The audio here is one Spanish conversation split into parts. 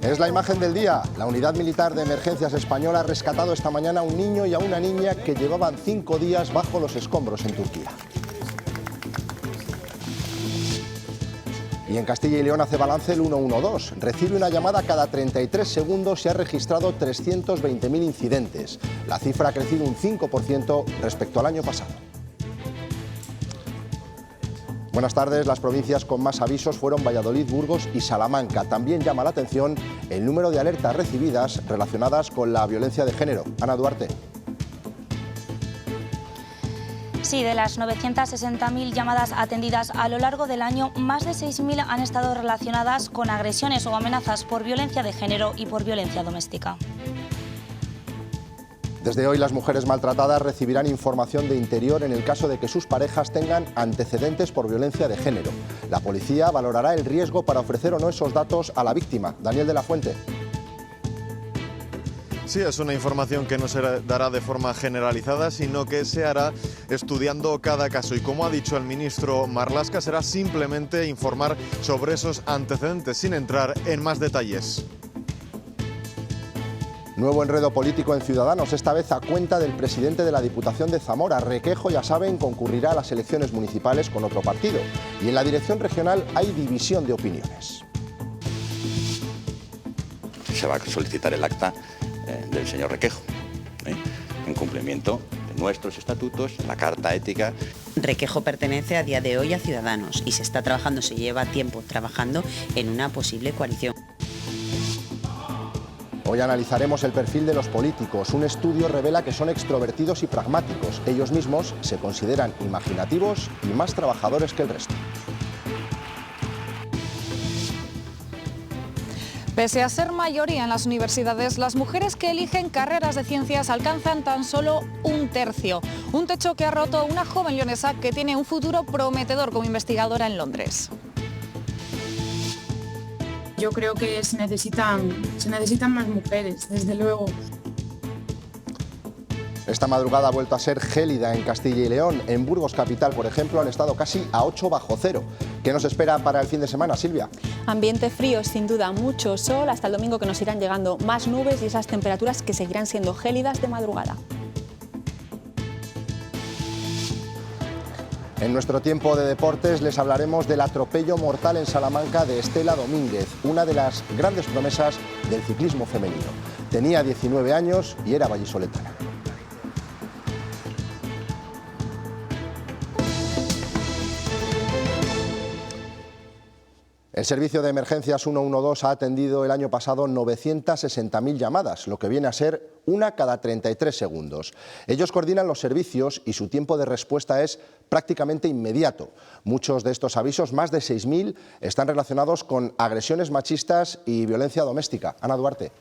Es la imagen del día. La Unidad Militar de Emergencias Española ha rescatado esta mañana a un niño y a una niña que llevaban 5 días bajo los escombros en Turquía. Y en Castilla y León hace balance el 112. Recibe una llamada cada 33 segundos y ha registrado 320.000 incidentes. La cifra ha crecido un 5% respecto al año pasado. Buenas tardes. Las provincias con más avisos fueron Valladolid, Burgos y Salamanca. También llama la atención el número de alertas recibidas relacionadas con la violencia de género. Ana Duarte. Sí, de las 960.000 llamadas atendidas a lo largo del año, más de 6.000 han estado relacionadas con agresiones o amenazas por violencia de género y por violencia doméstica. Desde hoy las mujeres maltratadas recibirán información de Interior en el caso de que sus parejas tengan antecedentes por violencia de género. La policía valorará el riesgo para ofrecer o no esos datos a la víctima. Daniel de la Fuente. Sí, es una información que no se dará de forma generalizada, sino que se hará estudiando cada caso. Y como ha dicho el ministro Marlaska, será simplemente informar sobre esos antecedentes, sin entrar en más detalles. Nuevo enredo político en Ciudadanos, esta vez a cuenta del presidente de la Diputación de Zamora. Requejo, ya saben, concurrirá a las elecciones municipales con otro partido. Y en la dirección regional hay división de opiniones. Se va a solicitar el acta del señor Requejo, en cumplimiento de nuestros estatutos, la Carta Ética. Requejo pertenece a día de hoy a Ciudadanos y se lleva tiempo trabajando en una posible coalición. Hoy analizaremos el perfil de los políticos. Un estudio revela que son extrovertidos y pragmáticos. Ellos mismos se consideran imaginativos y más trabajadores que el resto. Pese a ser mayoría en las universidades, las mujeres que eligen carreras de ciencias alcanzan tan solo un tercio. Un techo que ha roto una joven leonesa que tiene un futuro prometedor como investigadora en Londres. Yo creo que se necesitan más mujeres, desde luego. Esta madrugada ha vuelto a ser gélida en Castilla y León. En Burgos capital, por ejemplo, han estado casi a 8 bajo cero. ¿Qué nos espera para el fin de semana, Silvia? Ambiente frío, sin duda, mucho sol, hasta el domingo que nos irán llegando más nubes y esas temperaturas que seguirán siendo gélidas de madrugada. En nuestro tiempo de deportes les hablaremos del atropello mortal en Salamanca de Estela Domínguez, una de las grandes promesas del ciclismo femenino. Tenía 19 años y era vallisoletana. El Servicio de Emergencias 112 ha atendido el año pasado 960.000 llamadas, lo que viene a ser una cada 33 segundos. Ellos coordinan los servicios y su tiempo de respuesta es prácticamente inmediato. Muchos de estos avisos, más de 6.000, están relacionados con agresiones machistas y violencia doméstica. Ana Duarte.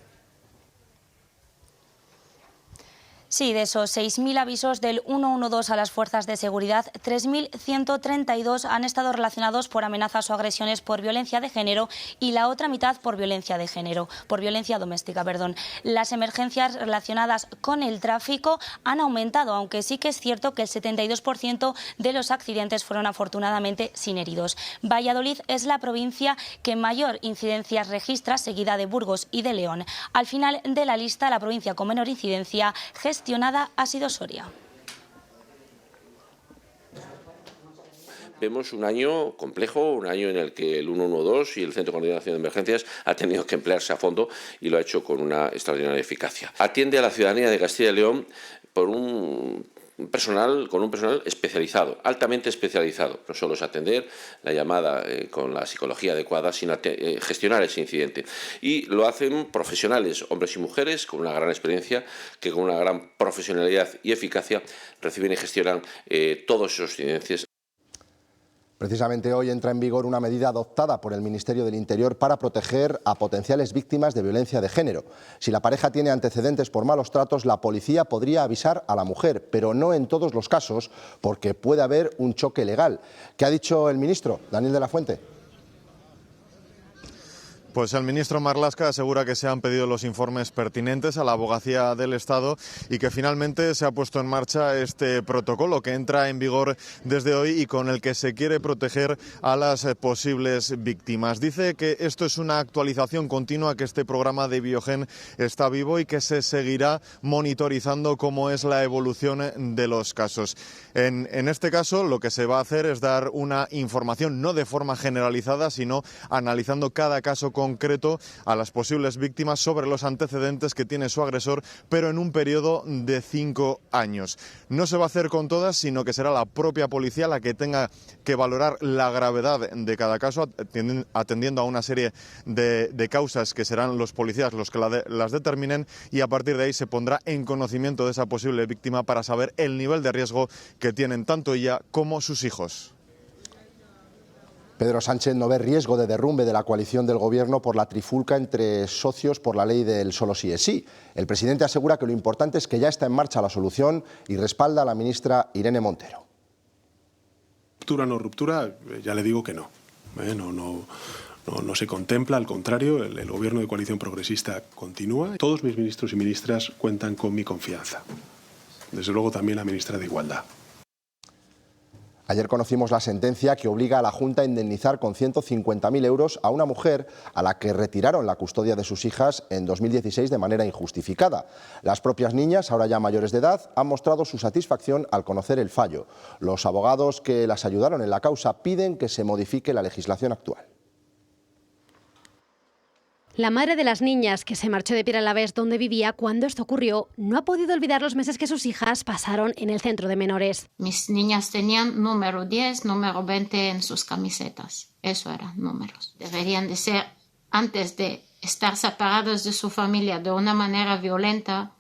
Sí, de esos 6.000 avisos del 112 a las fuerzas de seguridad, 3.132 han estado relacionados por amenazas o agresiones por violencia de género y la otra mitad por violencia doméstica. Las emergencias relacionadas con el tráfico han aumentado, aunque sí que es cierto que el 72% de los accidentes fueron afortunadamente sin heridos. Valladolid es la provincia que mayor incidencia registra, seguida de Burgos y de León. Al final de la lista, la provincia con menor incidencia gestionada ha sido Soria. Vemos un año complejo, un año en el que el 112 y el Centro de Coordinación de Emergencias ha tenido que emplearse a fondo y lo ha hecho con una extraordinaria eficacia. Atiende a la ciudadanía de Castilla y León con un personal especializado, altamente especializado. No solo es atender la llamada con la psicología adecuada, sino gestionar ese incidente. Y lo hacen profesionales, hombres y mujeres, con una gran experiencia, que con una gran profesionalidad y eficacia reciben y gestionan todos esos incidencias. Precisamente hoy entra en vigor una medida adoptada por el Ministerio del Interior para proteger a potenciales víctimas de violencia de género. Si la pareja tiene antecedentes por malos tratos, la policía podría avisar a la mujer, pero no en todos los casos, porque puede haber un choque legal. ¿Qué ha dicho el ministro, Daniel de la Fuente? Pues el ministro Marlaska asegura que se han pedido los informes pertinentes a la Abogacía del Estado y que finalmente se ha puesto en marcha este protocolo que entra en vigor desde hoy y con el que se quiere proteger a las posibles víctimas. Dice que esto es una actualización continua, que este programa de Biogen está vivo y que se seguirá monitorizando cómo es la evolución de los casos. En este caso, lo que se va a hacer es dar una información no de forma generalizada, sino analizando cada caso concreto a las posibles víctimas sobre los antecedentes que tiene su agresor, pero en un periodo de 5 años. No se va a hacer con todas, sino que será la propia policía la que tenga que valorar la gravedad de cada caso, atendiendo a una serie de causas que serán los policías los que las determinen, y a partir de ahí se pondrá en conocimiento de esa posible víctima para saber el nivel de riesgo que tienen tanto ella como sus hijos. Pedro Sánchez no ve riesgo de derrumbe de la coalición del Gobierno por la trifulca entre socios por la ley del solo sí es sí. El presidente asegura que lo importante es que ya está en marcha la solución y respalda a la ministra Irene Montero. Ruptura o no ruptura, ya le digo que no. No se contempla, al contrario, el Gobierno de coalición progresista continúa. Todos mis ministros y ministras cuentan con mi confianza. Desde luego también la ministra de Igualdad. Ayer conocimos la sentencia que obliga a la Junta a indemnizar con 150.000 euros a una mujer a la que retiraron la custodia de sus hijas en 2016 de manera injustificada. Las propias niñas, ahora ya mayores de edad, han mostrado su satisfacción al conocer el fallo. Los abogados que las ayudaron en la causa piden que se modifique la legislación actual. La madre de las niñas, que se marchó de Pedralbes, donde vivía cuando esto ocurrió, no ha podido olvidar los meses que sus hijas pasaron en el centro de menores. Mis niñas tenían número 10, número 20 en sus camisetas. Eso eran números. Deberían de ser, antes de estar separados de su familia de una manera violenta,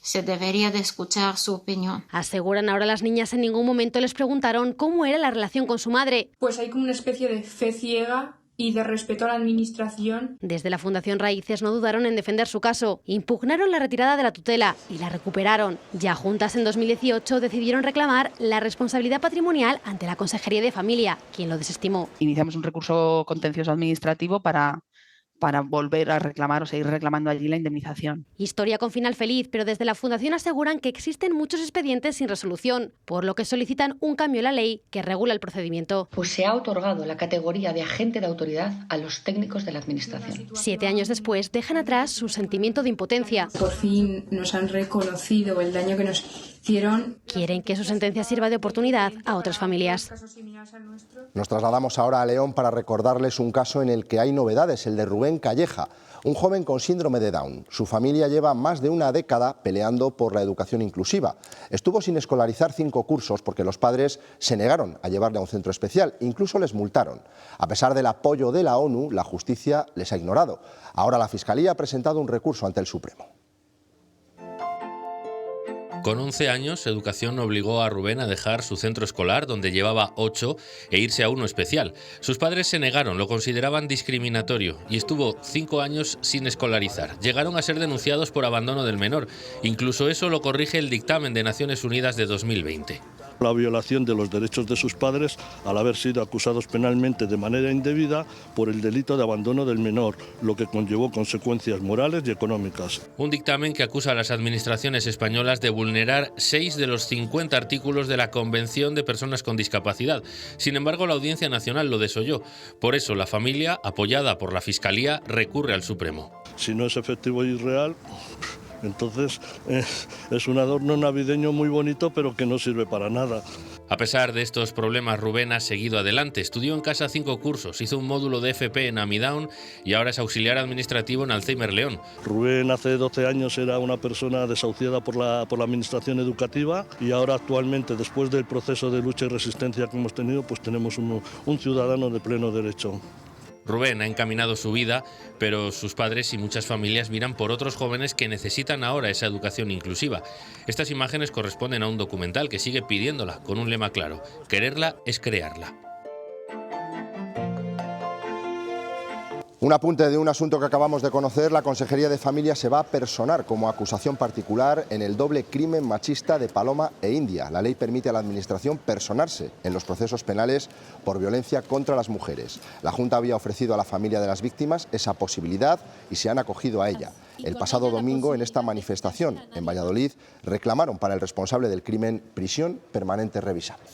se debería de escuchar su opinión. Aseguran ahora las niñas en ningún momento les preguntaron cómo era la relación con su madre. Pues hay como una especie de fe ciega y de respeto a la administración. Desde la Fundación Raíces no dudaron en defender su caso. Impugnaron la retirada de la tutela y la recuperaron. Ya juntas en 2018 decidieron reclamar la responsabilidad patrimonial ante la Consejería de Familia, quien lo desestimó. Iniciamos un recurso contencioso administrativo para volver a reclamar o seguir reclamando allí la indemnización. Historia con final feliz, pero desde la Fundación aseguran que existen muchos expedientes sin resolución, por lo que solicitan un cambio en la ley que regula el procedimiento. Pues se ha otorgado la categoría de agente de autoridad a los técnicos de la Administración. 7 años después dejan atrás su sentimiento de impotencia. Por fin nos han reconocido el daño que nos hicieron. Quieren que su sentencia sirva de oportunidad a otras familias. Nos trasladamos ahora a León para recordarles un caso en el que hay novedades, el de Rubén Calleja, un joven con síndrome de Down. Su familia lleva más de una década peleando por la educación inclusiva. Estuvo sin escolarizar 5 cursos porque los padres se negaron a llevarle a un centro especial, incluso les multaron. A pesar del apoyo de la ONU, la justicia les ha ignorado. Ahora la Fiscalía ha presentado un recurso ante el Supremo. Con 11 años, Educación obligó a Rubén a dejar su centro escolar, donde llevaba 8, e irse a uno especial. Sus padres se negaron, lo consideraban discriminatorio, y estuvo 5 años sin escolarizar. Llegaron a ser denunciados por abandono del menor. Incluso eso lo corrige el dictamen de Naciones Unidas de 2020. La violación de los derechos de sus padres al haber sido acusados penalmente de manera indebida por el delito de abandono del menor, lo que conllevó consecuencias morales y económicas. Un dictamen que acusa a las administraciones españolas de vulnerar 6 de los 50 artículos de la Convención de Personas con Discapacidad. Sin embargo, la Audiencia Nacional lo desoyó. Por eso, la familia, apoyada por la Fiscalía, recurre al Supremo. Si no es efectivo y real, entonces es un adorno navideño muy bonito, pero que no sirve para nada. A pesar de estos problemas, Rubén ha seguido adelante. Estudió en casa 5 cursos, hizo un módulo de FP en Amidown y ahora es auxiliar administrativo en Alzheimer León. Rubén hace 12 años era una persona desahuciada por la administración educativa y ahora actualmente, después del proceso de lucha y resistencia que hemos tenido, pues tenemos un ciudadano de pleno derecho. Rubén ha encaminado su vida, pero sus padres y muchas familias miran por otros jóvenes que necesitan ahora esa educación inclusiva. Estas imágenes corresponden a un documental que sigue pidiéndola, con un lema claro: quererla es crearla. Un apunte de un asunto que acabamos de conocer: la Consejería de Familia se va a personar como acusación particular en el doble crimen machista de Paloma e India. La ley permite a la Administración personarse en los procesos penales por violencia contra las mujeres. La Junta había ofrecido a la familia de las víctimas esa posibilidad y se han acogido a ella. El pasado domingo, en esta manifestación en Valladolid, reclamaron para el responsable del crimen prisión permanente revisable.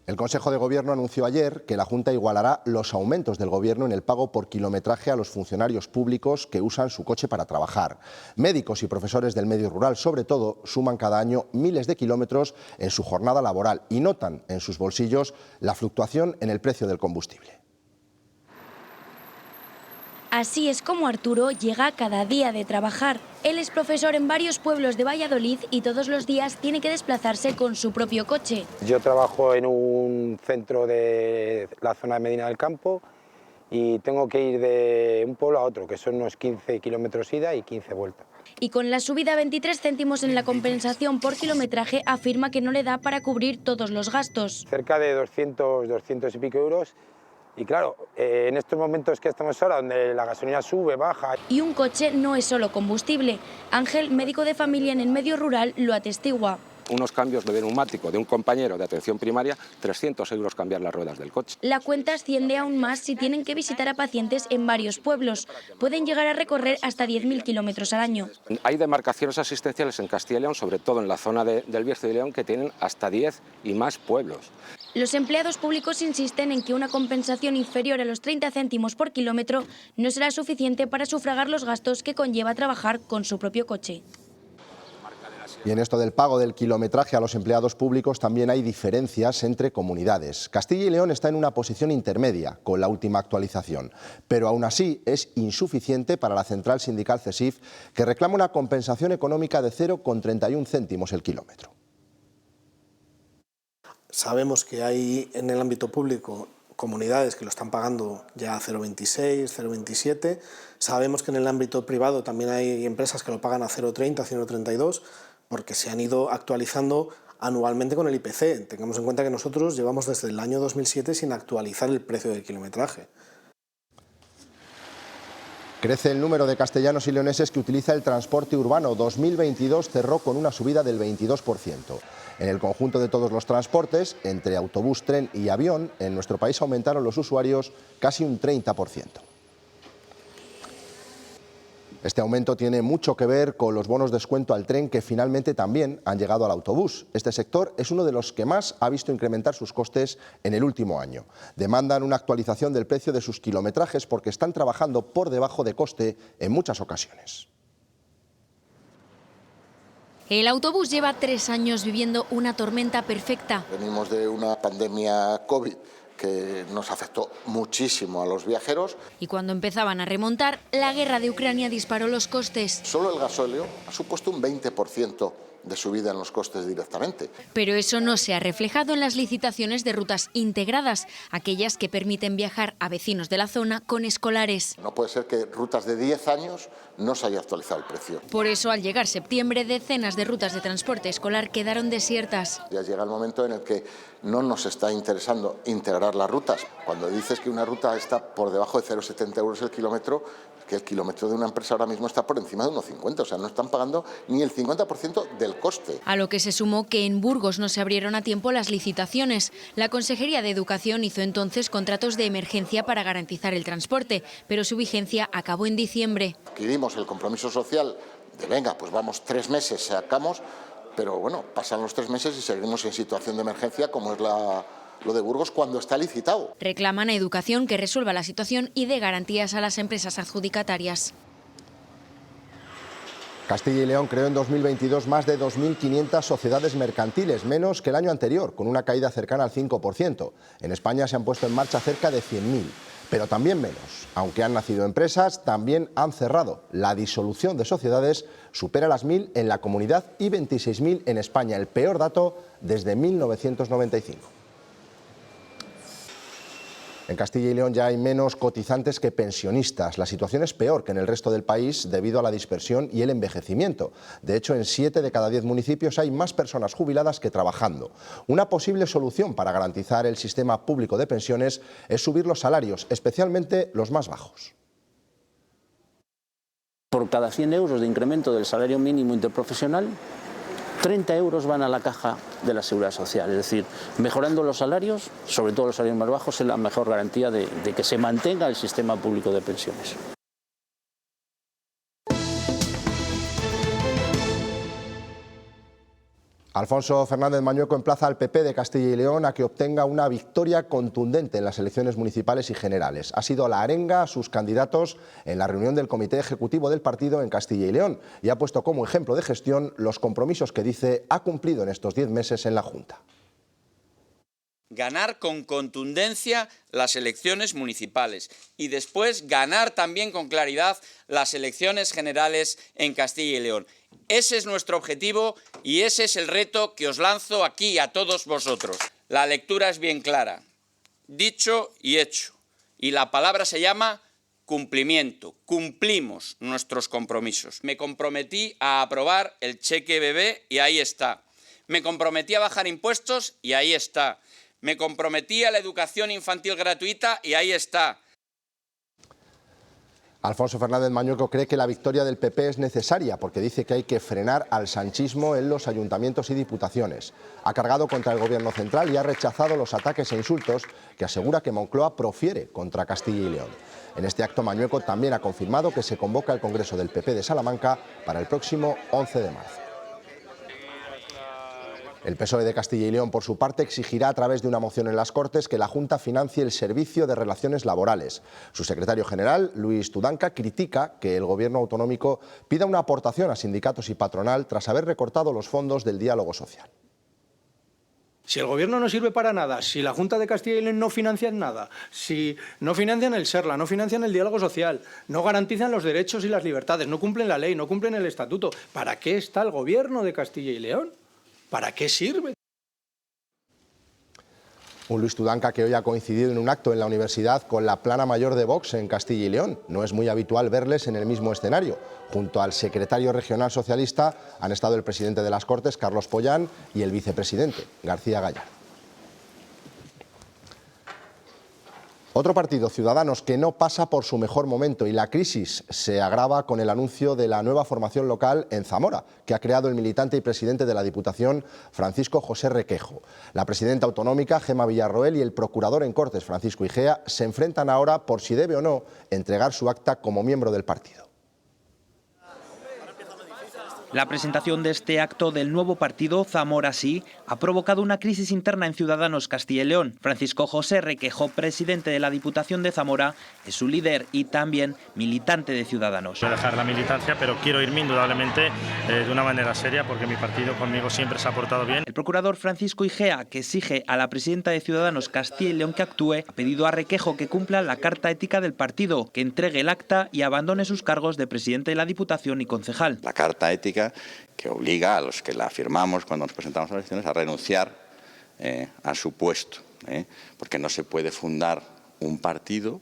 El Consejo de Gobierno anunció ayer que la Junta igualará los aumentos del Gobierno en el pago por kilometraje a los funcionarios públicos que usan su coche para trabajar. Médicos y profesores del medio rural, sobre todo, suman cada año miles de kilómetros en su jornada laboral y notan en sus bolsillos la fluctuación en el precio del combustible. Así es como Arturo llega cada día de trabajar. Él es profesor en varios pueblos de Valladolid y todos los días tiene que desplazarse con su propio coche. Yo trabajo en un centro de la zona de Medina del Campo y tengo que ir de un pueblo a otro, que son unos 15 kilómetros ida y 15 vuelta. Y con la subida a 23 céntimos en la compensación por kilometraje, afirma que no le da para cubrir todos los gastos. Cerca de 200 y pico euros. Y claro, en estos momentos que estamos ahora, donde la gasolina sube, baja... Y un coche no es solo combustible. Ángel, médico de familia en el medio rural, lo atestigua. Unos cambios de neumático de un compañero de atención primaria, 300 euros cambiar las ruedas del coche. La cuenta asciende aún más si tienen que visitar a pacientes en varios pueblos. Pueden llegar a recorrer hasta 10.000 kilómetros al año. Hay demarcaciones asistenciales en Castilla y León, sobre todo en la zona del Bierzo de León, que tienen hasta 10 y más pueblos. Los empleados públicos insisten en que una compensación inferior a los 30 céntimos por kilómetro no será suficiente para sufragar los gastos que conlleva trabajar con su propio coche. Y en esto del pago del kilometraje a los empleados públicos también hay diferencias entre comunidades. Castilla y León está en una posición intermedia con la última actualización, pero aún así es insuficiente para la central sindical CESIF, que reclama una compensación económica de 0,31 céntimos el kilómetro. Sabemos que hay en el ámbito público comunidades que lo están pagando ya a 0,26, 0,27. Sabemos que en el ámbito privado también hay empresas que lo pagan a 0,30, 0,32, porque se han ido actualizando anualmente con el IPC. Tengamos en cuenta que nosotros llevamos desde el año 2007 sin actualizar el precio del kilometraje. Crece el número de castellanos y leoneses que utiliza el transporte urbano. 2022 cerró con una subida del 22%. En el conjunto de todos los transportes, entre autobús, tren y avión, en nuestro país aumentaron los usuarios casi un 30%. Este aumento tiene mucho que ver con los bonos de descuento al tren, que finalmente también han llegado al autobús. Este sector es uno de los que más ha visto incrementar sus costes en el último año. Demandan una actualización del precio de sus kilometrajes porque están trabajando por debajo de coste en muchas ocasiones. El autobús lleva 3 años viviendo una tormenta perfecta. Venimos de una pandemia COVID que nos afectó muchísimo a los viajeros. Y cuando empezaban a remontar, la guerra de Ucrania disparó los costes. Solo el gasóleo ha supuesto un 20% de subida en los costes directamente. Pero eso no se ha reflejado en las licitaciones de rutas integradas, aquellas que permiten viajar a vecinos de la zona con escolares. No puede ser que rutas de 10 años no se haya actualizado el precio. Por eso, al llegar septiembre, decenas de rutas de transporte escolar quedaron desiertas. Ya llega el momento en el que no nos está interesando integrar las rutas. Cuando dices que una ruta está por debajo de 0,70 euros el kilómetro, que el kilómetro de una empresa ahora mismo está por encima de 1,50, o sea, no están pagando ni el 50% del coste. A lo que se sumó que en Burgos no se abrieron a tiempo las licitaciones. La Consejería de Educación hizo entonces contratos de emergencia para garantizar el transporte, pero su vigencia acabó en diciembre. Adquirimos el compromiso social de venga, pues vamos 3 meses, sacamos, pero bueno, pasan los 3 meses y seguimos en situación de emergencia como es lo de Burgos cuando está licitado. Reclaman a Educación que resuelva la situación y dé garantías a las empresas adjudicatarias. Castilla y León creó en 2022 más de 2.500 sociedades mercantiles, menos que el año anterior, con una caída cercana al 5%. En España se han puesto en marcha cerca de 100.000, pero también menos. Aunque han nacido empresas, también han cerrado. La disolución de sociedades supera las 1.000 en la comunidad y 26.000 en España, el peor dato desde 1995. En Castilla y León ya hay menos cotizantes que pensionistas. La situación es peor que en el resto del país debido a la dispersión y el envejecimiento. De hecho, en 7 de cada 10 municipios hay más personas jubiladas que trabajando. Una posible solución para garantizar el sistema público de pensiones es subir los salarios, especialmente los más bajos. Por cada 100 euros de incremento del salario mínimo interprofesional, 30 euros van a la caja de la Seguridad Social. Es decir, mejorando los salarios, sobre todo los salarios más bajos, es la mejor garantía de que se mantenga el sistema público de pensiones. Alfonso Fernández Mañueco emplaza al PP de Castilla y León a que obtenga una victoria contundente en las elecciones municipales y generales. Ha sido la arenga a sus candidatos en la reunión del Comité Ejecutivo del partido en Castilla y León y ha puesto como ejemplo de gestión los compromisos que dice ha cumplido en estos 10 meses en la Junta. Ganar con contundencia las elecciones municipales y después ganar también con claridad las elecciones generales en Castilla y León. Ese es nuestro objetivo y ese es el reto que os lanzo aquí a todos vosotros. La lectura es bien clara, dicho y hecho, y la palabra se llama cumplimiento. Cumplimos nuestros compromisos. Me comprometí a aprobar el cheque bebé y ahí está. Me comprometí a bajar impuestos y ahí está. Me comprometí a la educación infantil gratuita y ahí está. Alfonso Fernández Mañueco cree que la victoria del PP es necesaria porque dice que hay que frenar al sanchismo en los ayuntamientos y diputaciones. Ha cargado contra el Gobierno central y ha rechazado los ataques e insultos que asegura que Moncloa profiere contra Castilla y León. En este acto Mañueco también ha confirmado que se convoca el Congreso del PP de Salamanca para el próximo 11 de marzo. El PSOE de Castilla y León, por su parte, exigirá a través de una moción en las Cortes que la Junta financie el Servicio de Relaciones Laborales. Su secretario general, Luis Tudanca, critica que el Gobierno autonómico pida una aportación a sindicatos y patronal tras haber recortado los fondos del diálogo social. Si el Gobierno no sirve para nada, si la Junta de Castilla y León no financian nada, si no financian el SERLA, no financian el diálogo social, no garantizan los derechos y las libertades, no cumplen la ley, no cumplen el estatuto, ¿para qué está el Gobierno de Castilla y León? ¿Para qué sirve? Un Luis Tudanca que hoy ha coincidido en un acto en la universidad con la plana mayor de Vox en Castilla y León. No es muy habitual verles en el mismo escenario. Junto al secretario regional socialista han estado el presidente de las Cortes, Carlos Pollán, y el vicepresidente, García Gallardo. Otro partido, Ciudadanos, que no pasa por su mejor momento y la crisis se agrava con el anuncio de la nueva formación local en Zamora, que ha creado el militante y presidente de la Diputación, Francisco José Requejo. La presidenta autonómica, Gemma Villarroel, y el procurador en Cortes, Francisco Igea, se enfrentan ahora por si debe o no entregar su acta como miembro del partido. La presentación de este acto del nuevo partido, Zamora Sí, ha provocado una crisis interna en Ciudadanos Castilla y León. Francisco José Requejo, presidente de la Diputación de Zamora, es su líder y también militante de Ciudadanos. Voy a dejar la militancia, pero quiero irme indudablemente de una manera seria porque mi partido conmigo siempre se ha portado bien. El procurador Francisco Igea, que exige a la presidenta de Ciudadanos Castilla y León que actúe, ha pedido a Requejo que cumpla la carta ética del partido, que entregue el acta y abandone sus cargos de presidente de la Diputación y concejal. La carta ética que obliga a los que la firmamos cuando nos presentamos a las elecciones a renunciar a su puesto, porque no se puede fundar un partido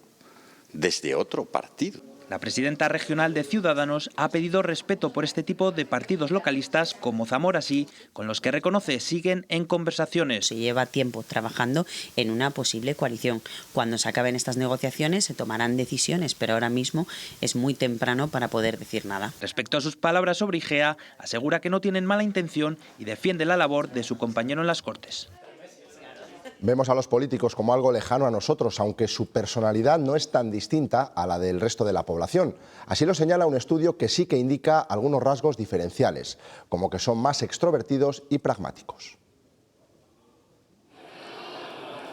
desde otro partido. La presidenta regional de Ciudadanos ha pedido respeto por este tipo de partidos localistas como Zamora Sí, con los que reconoce siguen en conversaciones. Se lleva tiempo trabajando en una posible coalición. Cuando se acaben estas negociaciones se tomarán decisiones, pero ahora mismo es muy temprano para poder decir nada. Respecto a sus palabras sobre Igea, asegura que no tienen mala intención y defiende la labor de su compañero en las Cortes. Vemos a los políticos como algo lejano a nosotros, aunque su personalidad no es tan distinta a la del resto de la población. Así lo señala un estudio que sí que indica algunos rasgos diferenciales, como que son más extrovertidos y pragmáticos.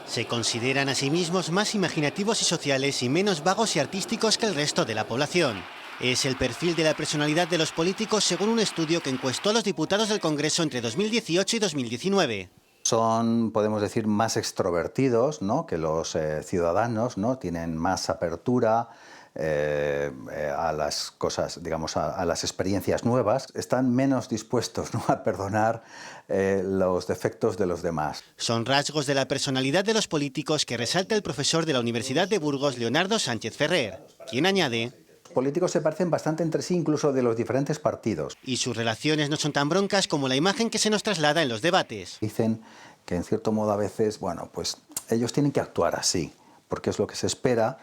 Se consideran a sí mismos más imaginativos y sociales y menos vagos y artísticos que el resto de la población. Es el perfil de la personalidad de los políticos según un estudio que encuestó a los diputados del Congreso entre 2018 y 2019. Son, podemos decir, más extrovertidos, ¿no?, que los ciudadanos, ¿no? Tienen más apertura, a las cosas, digamos, a las experiencias nuevas, están menos dispuestos, ¿no?, a perdonar los defectos de los demás. Son rasgos de la personalidad de los políticos que resalta el profesor de la Universidad de Burgos, Leonardo Sánchez Ferrer, quien añade: los políticos se parecen bastante entre sí, incluso de los diferentes partidos. Y sus relaciones no son tan broncas como la imagen que se nos traslada en los debates. Dicen que en cierto modo a veces, bueno, pues ellos tienen que actuar así, porque es lo que se espera.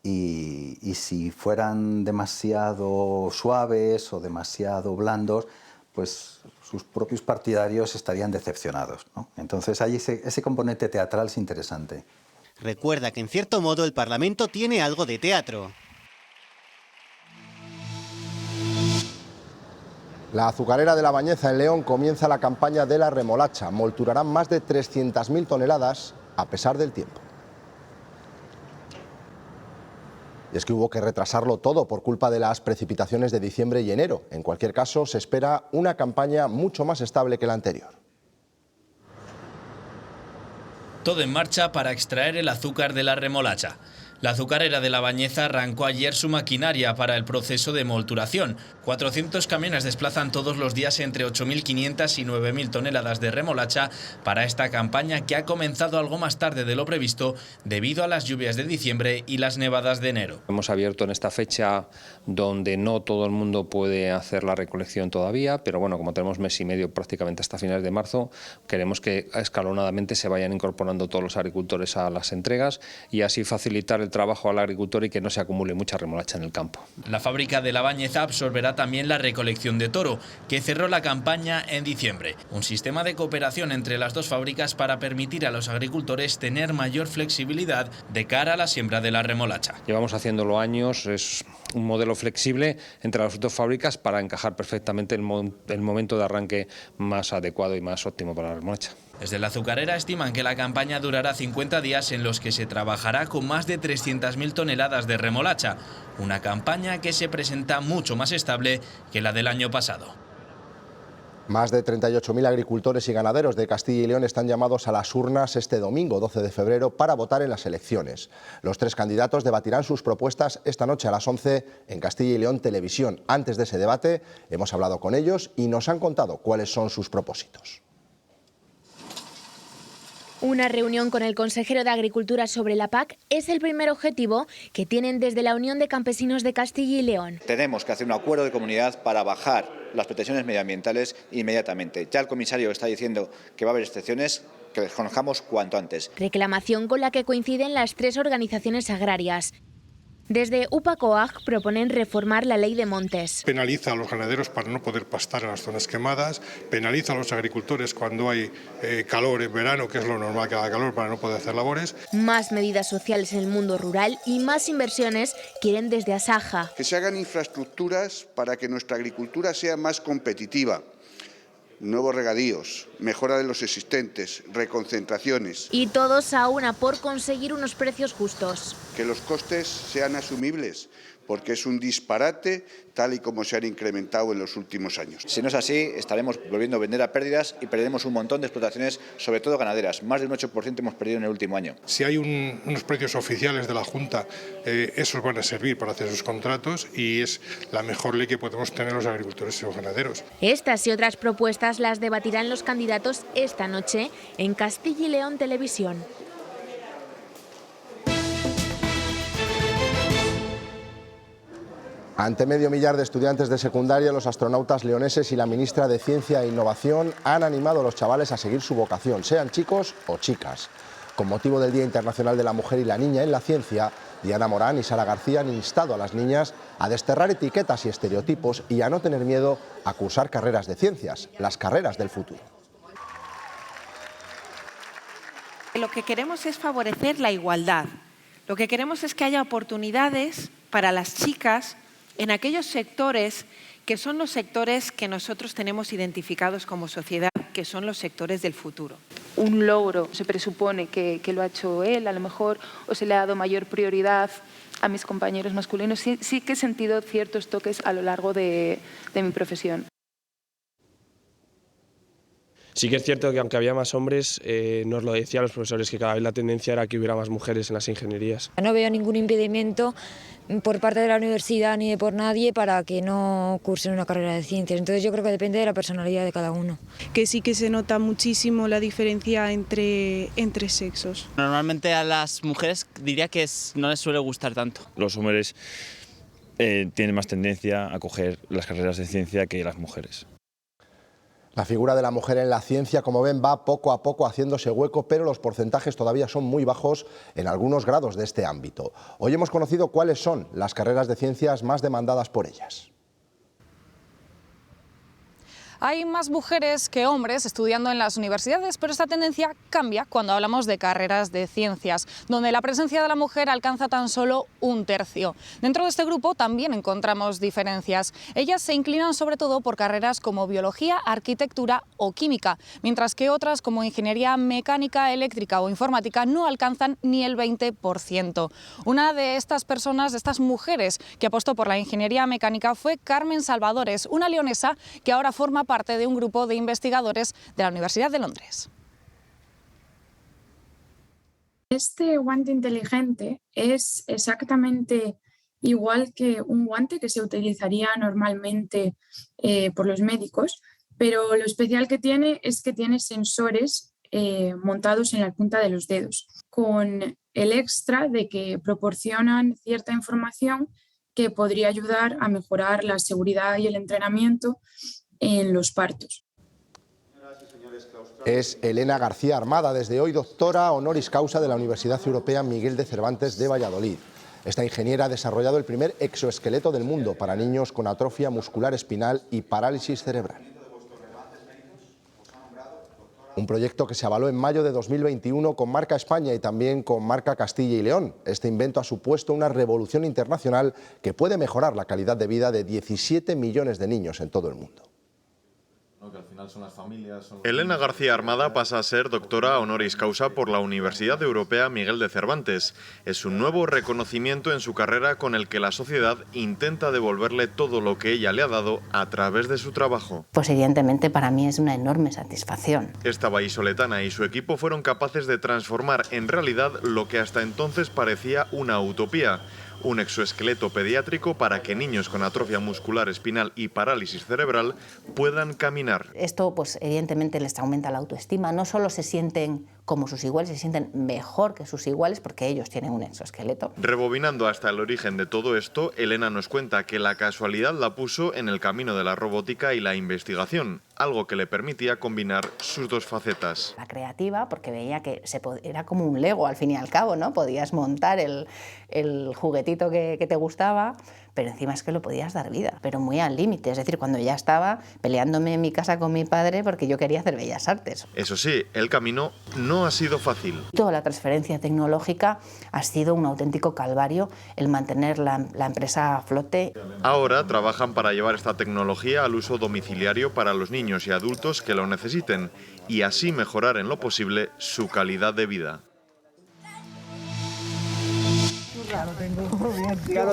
Y si fueran demasiado suaves o demasiado blandos, pues sus propios partidarios estarían decepcionados, ¿no? Entonces hay ese componente teatral es interesante. Recuerda que en cierto modo el Parlamento tiene algo de teatro. La azucarera de La Bañeza en León comienza la campaña de la remolacha. Molturarán más de 300.000 toneladas a pesar del tiempo. Y es que hubo que retrasarlo todo por culpa de las precipitaciones de diciembre y enero. En cualquier caso, se espera una campaña mucho más estable que la anterior. Todo en marcha para extraer el azúcar de la remolacha. La azucarera de La Bañeza arrancó ayer su maquinaria para el proceso de molturación. 400 camiones desplazan todos los días entre 8.500 y 9.000 toneladas de remolacha para esta campaña, que ha comenzado algo más tarde de lo previsto debido a las lluvias de diciembre y las nevadas de enero. Hemos abierto en esta fecha donde no todo el mundo puede hacer la recolección todavía, pero bueno, como tenemos mes y medio prácticamente hasta finales de marzo, queremos que escalonadamente se vayan incorporando todos los agricultores a las entregas y así facilitar el trabajo al agricultor y que no se acumule mucha remolacha en el campo. La fábrica de La Bañeza absorberá también la recolección de toro, que cerró la campaña en diciembre. Un sistema de cooperación entre las dos fábricas para permitir a los agricultores tener mayor flexibilidad de cara a la siembra de la remolacha. Llevamos haciéndolo años, es un modelo flexible entre las dos fábricas para encajar perfectamente el momento de arranque más adecuado y más óptimo para la remolacha. Desde la azucarera estiman que la campaña durará 50 días en los que se trabajará con más de 300.000 toneladas de remolacha, una campaña que se presenta mucho más estable que la del año pasado. Más de 38.000 agricultores y ganaderos de Castilla y León están llamados a las urnas este domingo, 12 de febrero, para votar en las elecciones. Los tres candidatos debatirán sus propuestas esta noche a las 11 en Castilla y León Televisión. Antes de ese debate hemos hablado con ellos y nos han contado cuáles son sus propósitos. Una reunión con el consejero de Agricultura sobre la PAC es el primer objetivo que tienen desde la Unión de Campesinos de Castilla y León. Tenemos que hacer un acuerdo de comunidad para bajar las pretensiones medioambientales inmediatamente. Ya el comisario está diciendo que va a haber excepciones, que les conozcamos cuanto antes. Reclamación con la que coinciden las tres organizaciones agrarias. Desde UPA-COAG proponen reformar la ley de montes. Penaliza a los ganaderos para no poder pastar en las zonas quemadas, penaliza a los agricultores cuando hay calor en verano, que es lo normal que haga calor, para no poder hacer labores. Más medidas sociales en el mundo rural y más inversiones quieren desde Asaja. Que se hagan infraestructuras para que nuestra agricultura sea más competitiva. Nuevos regadíos, mejora de los existentes, reconcentraciones. Y todos a una por conseguir unos precios justos. Que los costes sean asumibles, porque es un disparate tal y como se han incrementado en los últimos años. Si no es así, estaremos volviendo a vender a pérdidas y perderemos un montón de explotaciones, sobre todo ganaderas. Más de un 8% hemos perdido en el último año. Si hay unos precios oficiales de la Junta, esos van a servir para hacer esos contratos y es la mejor ley que podemos tener los agricultores y los ganaderos. Estas y otras propuestas las debatirán los candidatos esta noche en Castilla y León Televisión. Ante medio millar de estudiantes de secundaria, los astronautas leoneses y la ministra de Ciencia e Innovación han animado a los chavales a seguir su vocación, sean chicos o chicas. Con motivo del Día Internacional de la Mujer y la Niña en la Ciencia, Diana Morán y Sara García han instado a las niñas a desterrar etiquetas y estereotipos y a no tener miedo a cursar carreras de ciencias, las carreras del futuro. Lo que queremos es favorecer la igualdad. Lo que queremos es que haya oportunidades para las chicas en aquellos sectores que son los sectores que nosotros tenemos identificados como sociedad, que son los sectores del futuro. Un logro se presupone que lo ha hecho él, a lo mejor, o se le ha dado mayor prioridad a mis compañeros masculinos. Sí que he sentido ciertos toques a lo largo de mi profesión. Sí que es cierto que aunque había más hombres, nos lo decían los profesores, que cada vez la tendencia era que hubiera más mujeres en las ingenierías. No veo ningún impedimento por parte de la universidad ni de por nadie para que no cursen una carrera de ciencias. Entonces yo creo que depende de la personalidad de cada uno. Que sí que se nota muchísimo la diferencia entre sexos. Normalmente a las mujeres diría que no les suele gustar tanto. Los hombres tienen más tendencia a coger las carreras de ciencia que las mujeres. La figura de la mujer en la ciencia, como ven, va poco a poco haciéndose hueco, pero los porcentajes todavía son muy bajos en algunos grados de este ámbito. Hoy hemos conocido cuáles son las carreras de ciencias más demandadas por ellas. Hay más mujeres que hombres estudiando en las universidades, pero esta tendencia cambia cuando hablamos de carreras de ciencias, donde la presencia de la mujer alcanza tan solo 1/3. Dentro de este grupo también encontramos diferencias. Ellas se inclinan sobre todo por carreras como biología, arquitectura o química, mientras que otras como ingeniería mecánica, eléctrica o informática no alcanzan ni el 20%. Una de estas personas, de estas mujeres que apostó por la ingeniería mecánica fue Carmen Salvadores, una leonesa que ahora forma parte de un grupo de investigadores de la Universidad de Londres. Este guante inteligente es exactamente igual que un guante que se utilizaría normalmente por los médicos, pero lo especial que tiene es que tiene sensores montados en la punta de los dedos, con el extra de que proporcionan cierta información que podría ayudar a mejorar la seguridad y el entrenamiento en los partos. Es Elena García Armada, desde hoy doctora honoris causa de la Universidad Europea Miguel de Cervantes de Valladolid. Esta ingeniera ha desarrollado el primer exoesqueleto del mundo para niños con atrofia muscular espinal y parálisis cerebral. Un proyecto que se avaló en mayo de 2021 con marca España y también con marca Castilla y León. Este invento ha supuesto una revolución internacional que puede mejorar la calidad de vida de 17 millones de niños en todo el mundo. Elena García Armada pasa a ser doctora honoris causa por la Universidad Europea Miguel de Cervantes. Es un nuevo reconocimiento en su carrera con el que la sociedad intenta devolverle todo lo que ella le ha dado a través de su trabajo. Pues evidentemente para mí es una enorme satisfacción. Esta vallisoletana y su equipo fueron capaces de transformar en realidad lo que hasta entonces parecía una utopía. Un exoesqueleto pediátrico para que niños con atrofia muscular espinal y parálisis cerebral puedan caminar. Esto pues evidentemente les aumenta la autoestima, no solo se sienten como sus iguales, se sienten mejor que sus iguales porque ellos tienen un exoesqueleto. Rebobinando hasta el origen de todo esto, Elena nos cuenta que la casualidad la puso en el camino de la robótica y la investigación, algo que le permitía combinar sus dos facetas. La creativa, porque veía que era como un Lego al fin y al cabo, ¿no? Podías montar el juguetito que te gustaba, pero encima es que lo podías dar vida, pero muy al límite. Es decir, cuando ya estaba peleándome en mi casa con mi padre porque yo quería hacer bellas artes. Eso sí, el camino no ha sido fácil. Toda la transferencia tecnológica ha sido un auténtico calvario el mantener la empresa a flote. Ahora trabajan para llevar esta tecnología al uso domiciliario para los niños y adultos que lo necesiten y así mejorar en lo posible su calidad de vida. Ya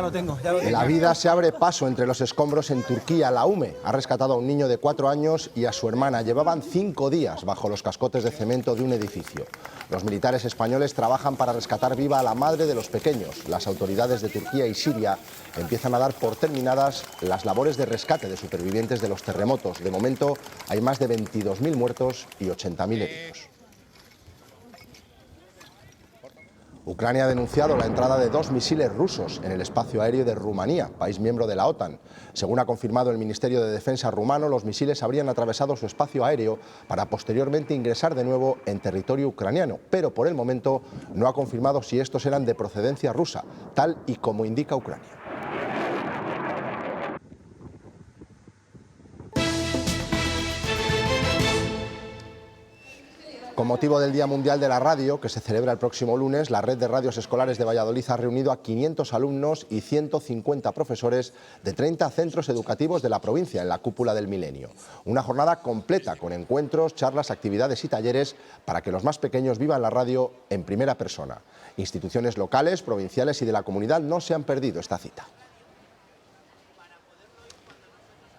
lo tengo. La vida se abre paso entre los escombros en Turquía. La UME ha rescatado a un niño de 4 años y a su hermana. Llevaban 5 días bajo los cascotes de cemento de un edificio. Los militares españoles trabajan para rescatar viva a la madre de los pequeños. Las autoridades de Turquía y Siria empiezan a dar por terminadas las labores de rescate de supervivientes de los terremotos. De momento hay más de 22.000 muertos y 80.000 heridos. Ucrania ha denunciado la entrada de 2 misiles rusos en el espacio aéreo de Rumanía, país miembro de la OTAN. Según ha confirmado el Ministerio de Defensa rumano, los misiles habrían atravesado su espacio aéreo para posteriormente ingresar de nuevo en territorio ucraniano, pero por el momento no ha confirmado si estos eran de procedencia rusa, tal y como indica Ucrania. Con motivo del Día Mundial de la Radio, que se celebra el próximo lunes, la Red de Radios Escolares de Valladolid ha reunido a 500 alumnos y 150 profesores de 30 centros educativos de la provincia en la Cúpula del Milenio. Una jornada completa con encuentros, charlas, actividades y talleres para que los más pequeños vivan la radio en primera persona. Instituciones locales, provinciales y de la comunidad no se han perdido esta cita.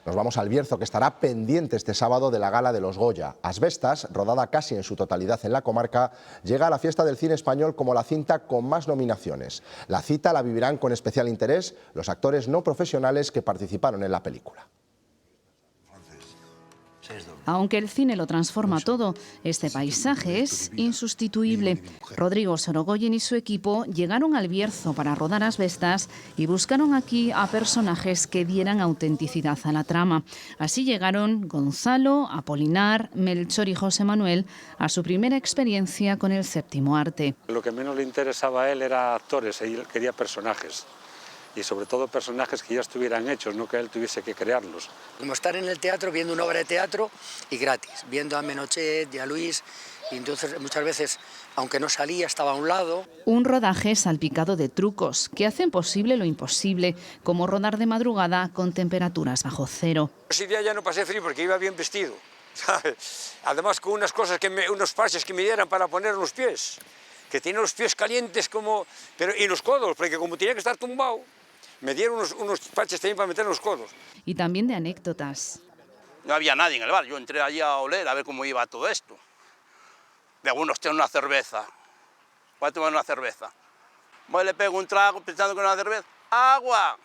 Nos vamos al Bierzo, que estará pendiente este sábado de la gala de los Goya. Asbestas, rodada casi en su totalidad en la comarca, llega a la fiesta del cine español como la cinta con más nominaciones. La cita la vivirán con especial interés los actores no profesionales que participaron en la película. Aunque el cine lo transforma todo, este paisaje es insustituible. Rodrigo Sorogoyen y su equipo llegaron al Bierzo para rodar Asbestas y buscaron aquí a personajes que dieran autenticidad a la trama. Así llegaron Gonzalo, Apolinar, Melchor y José Manuel a su primera experiencia con el séptimo arte. Lo que menos le interesaba a él era actores, él quería personajes. Y sobre todo personajes que ya estuvieran hechos, no que él tuviese que crearlos. Como estar en el teatro viendo una obra de teatro y gratis, viendo a Menochet y a Luis, y entonces muchas veces, aunque no salía, estaba a un lado. Un rodaje salpicado de trucos que hacen posible lo imposible, como rodar de madrugada con temperaturas bajo cero. Ese día ya no pasé frío porque iba bien vestido, ¿sabes? Además con unas cosas, unos parches que me dieran para poner los pies, que tenía los pies calientes y los codos, porque como tenía que estar tumbado, me dieron unos parches también para meter los codos. Y también de anécdotas. No había nadie en el bar, yo entré allí a oler a ver cómo iba todo esto. De algunos tienen una cerveza. Voy a tomar una cerveza. Voy, le pego un trago pensando que era una cerveza. ¡Agua!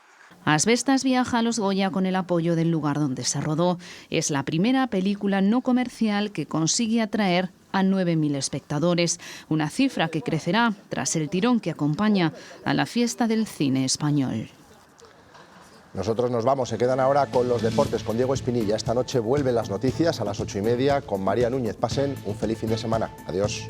Asbestas viaja a los Goya con el apoyo del lugar donde se rodó. Es la primera película no comercial que consigue atraer a 9.000 espectadores, una cifra que crecerá tras el tirón que acompaña a la fiesta del cine español. Nosotros nos vamos, se quedan ahora con los deportes, con Diego Espinilla. Esta noche vuelven las noticias a las 8:30 con María Núñez. Pasen un feliz fin de semana. Adiós.